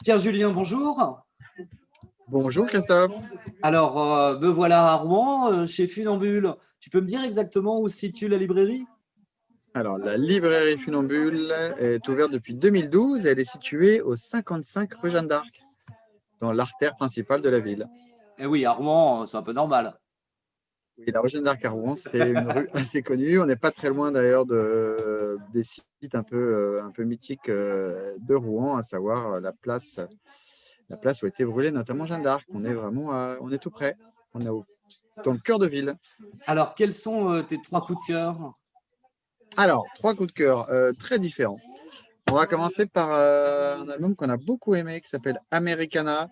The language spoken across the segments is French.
Pierre-Julien, bonjour. Bonjour Christophe. Alors, me voilà à Rouen, chez Funambule. Tu peux me dire exactement où se situe la librairie? Alors, la librairie Funambule est ouverte depuis 2012 et elle est située au 55 rue Jeanne d'Arc, dans l'artère principale de la ville. Eh oui, à Rouen, c'est un peu normal. Oui, la rue Jeanne d'Arc à Rouen, c'est une rue assez connue. On n'est pas très loin d'ailleurs des sites un peu mythiques de Rouen, à savoir la place où a été brûlée notamment Jeanne d'Arc. On est tout près. On est dans le cœur de ville. Alors, quels sont tes trois coups de cœur? Alors, trois coups de cœur très différents. On va commencer par un album qu'on a beaucoup aimé qui s'appelle Americana,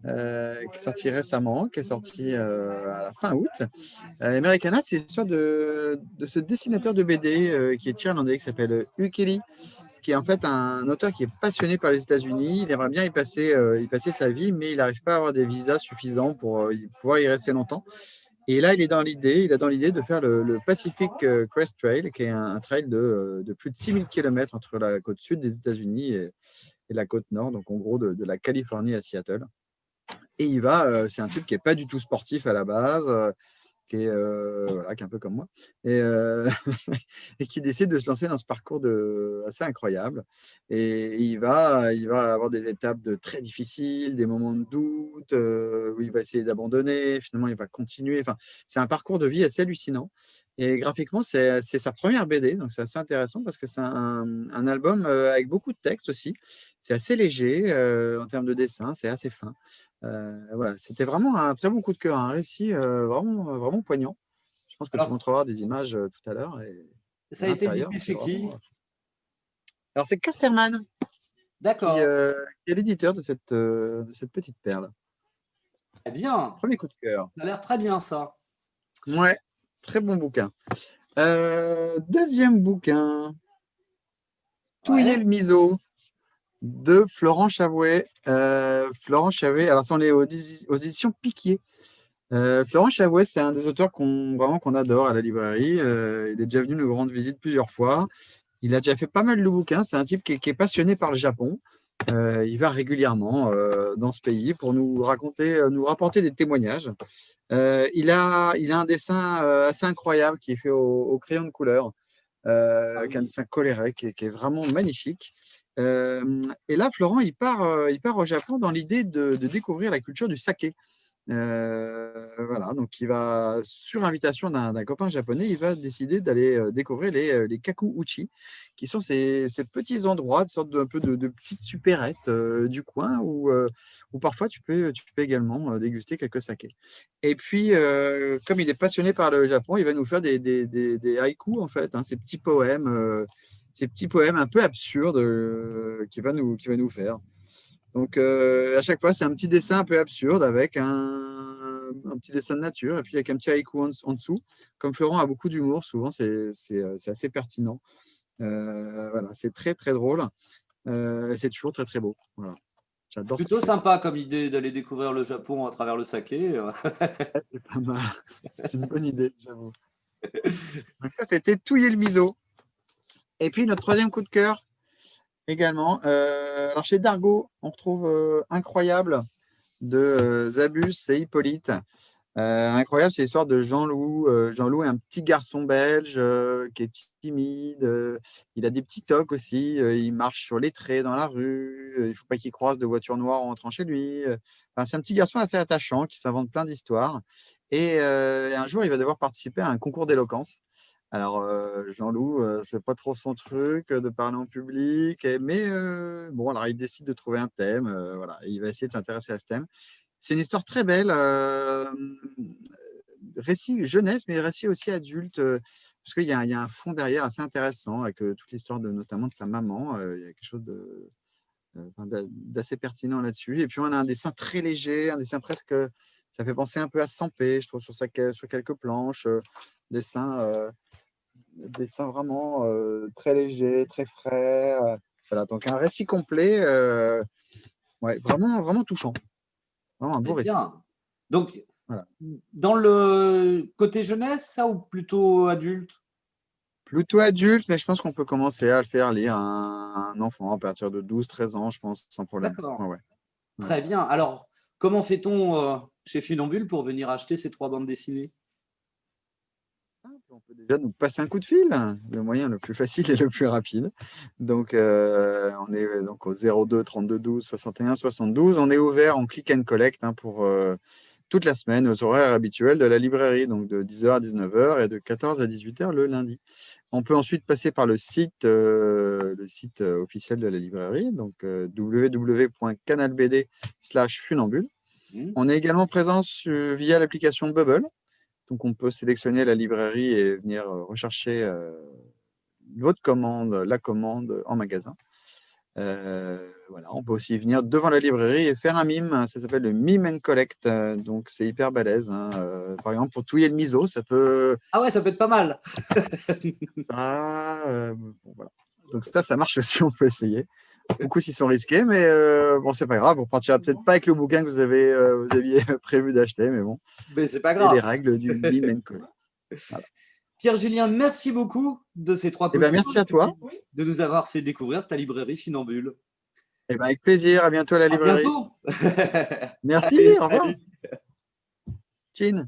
qui est sorti récemment, qui est sorti à la fin août. Americana, c'est l'histoire de ce dessinateur de BD qui est irlandais, qui s'appelle Ukeli, qui est en fait un auteur qui est passionné par les États-Unis. Il aimerait bien y passer sa vie, mais il n'arrive pas à avoir des visas suffisants pour pouvoir y rester longtemps. Et là, il a dans l'idée de faire le Pacific Crest Trail, qui est un trail de plus de 6000 km entre la côte sud des États-Unis et la côte nord, donc en gros de la Californie à Seattle. Et c'est un type qui n'est pas du tout sportif à la base, voilà, qui est un peu comme moi, et, et qui décide de se lancer dans ce parcours assez incroyable. Et il va avoir des étapes très difficiles, des moments de doute, où il va essayer d'abandonner, finalement il va continuer. Enfin, c'est un parcours de vie assez hallucinant. Et graphiquement, c'est sa première BD, donc c'est assez intéressant parce que c'est un album avec beaucoup de textes aussi. C'est assez léger en termes de dessin, c'est assez fin. Voilà, c'était vraiment un très bon coup de cœur, un récit vraiment poignant. Je pense que tu Alors, montreras des images tout à l'heure. Et ça a été l'intérieur, édité c'est chez qui? vraiment. Alors, c'est Casterman D'accord. qui est l'éditeur de cette petite perle. Eh bien, Premier coup de cœur. ça a l'air très bien, ça. Ouais, très bon bouquin. Deuxième bouquin, Touiller Ouais. le miso de Florent Chavouet. Florent Chavouet, alors, on est aux éditions Piquier. Florent Chavouet, c'est un des auteurs qu'on adore à la librairie. Il est déjà venu nous rendre visite plusieurs fois. Il a déjà fait pas mal de bouquins. C'est un type qui est passionné par le Japon. Il va régulièrement dans ce pays pour nous rapporter des témoignages. Il a un dessin assez incroyable qui est fait au crayon de couleur, Ah qui est un oui. dessin coloré, qui est vraiment magnifique. Et là, Florent, il part au Japon dans l'idée de découvrir la culture du saké. Voilà, donc il va, sur invitation d'un copain japonais, il va décider d'aller découvrir les kaku-uchi, qui sont ces petits endroits, un peu de petites supérettes du coin où parfois tu peux également déguster quelques sakés. Et puis, comme il est passionné par le Japon, il va nous faire des haïkus, en fait, hein, ces petits poèmes un peu absurdes qu'il va nous faire. Donc, à chaque fois, c'est un petit dessin un peu absurde avec un petit dessin de nature et puis avec un petit haïku en dessous. Comme Florent a beaucoup d'humour, souvent, c'est assez pertinent. Voilà, c'est très, très drôle. Et c'est toujours très, très beau. Voilà. J'adore ce qu'il Plutôt fait. sympa comme idée d'aller découvrir le Japon à travers le saké. Ouais, c'est pas mal. C'est une bonne idée, j'avoue. Donc, ça, c'était Touiller le miso. Et puis, notre troisième coup de cœur également. Alors, chez Dargaud, on retrouve Incroyable de Zabus et Hippolyte. Incroyable, c'est l'histoire de Jean-Loup. Jean-Loup est un petit garçon belge qui est timide. Il a des petits tocs aussi. Il marche sur les traits dans la rue. Il ne faut pas qu'il croise de voiture noire en rentrant chez lui. Enfin, c'est un petit garçon assez attachant qui s'invente plein d'histoires. Et un jour, il va devoir participer à un concours d'éloquence. Alors, Jean-Loup, c'est pas trop son truc de parler en public, mais bon, alors il décide de trouver un thème, voilà, et il va essayer de s'intéresser à ce thème. C'est une histoire très belle, récit jeunesse, mais récit aussi adulte, parce qu'il y a un fond derrière assez intéressant avec toute l'histoire notamment de sa maman. Il y a quelque chose enfin, d'assez pertinent là-dessus. Et puis, on a un dessin très léger, un dessin presque, ça fait penser un peu à Sampé, je trouve, sur quelques planches. Dessin, dessin vraiment très léger, très frais. Voilà, donc un récit complet, ouais, vraiment touchant. Vraiment un beau C'est récit. bien. Donc, Voilà. dans le côté jeunesse, ça, ou plutôt adulte? Plutôt adulte, mais je pense qu'on peut commencer à le faire lire à un enfant à partir de 12-13 ans, je pense, sans problème. D'accord. Ouais, ouais. Très bien. Alors, comment fait-on chez Funambule pour venir acheter ces 3 bandes dessinées? On peut déjà nous passer un coup de fil, le moyen le plus facile et le plus rapide. Donc, on est donc au 02 32 12 61 72. On est ouvert en click and collect pour toute la semaine aux horaires habituels de la librairie, donc de 10h à 19h et de 14 à 18h le lundi. On peut ensuite passer par le site officiel de la librairie, donc www.canalbd/funambule. Mmh. On est également présent via l'application Bubble. Donc, on peut sélectionner la librairie et venir rechercher votre commande, la commande en magasin. Voilà, on peut aussi venir devant la librairie et faire un mime. Ça s'appelle le mime and collect. Donc, c'est hyper balèze. Par exemple, pour touiller le miso, ça peut. Ah ouais, ça peut être pas mal. Bon, voilà. Donc, ça marche aussi. On peut essayer. Beaucoup s'y sont risqués, mais bon, c'est pas grave. Vous repartirez peut-être pas avec le bouquin que vous aviez prévu d'acheter, mais bon, Mais c'est pas c'est les grave. règles du mime and collect. Voilà. Pierre-Julien, merci beaucoup de ces 3 Eh coups bien, de cœur, merci à toi. de nous avoir fait découvrir ta librairie Funambule. Eh ben, avec plaisir. À bientôt à la À librairie. bientôt. Merci. Allez, Au revoir. salut. Chin.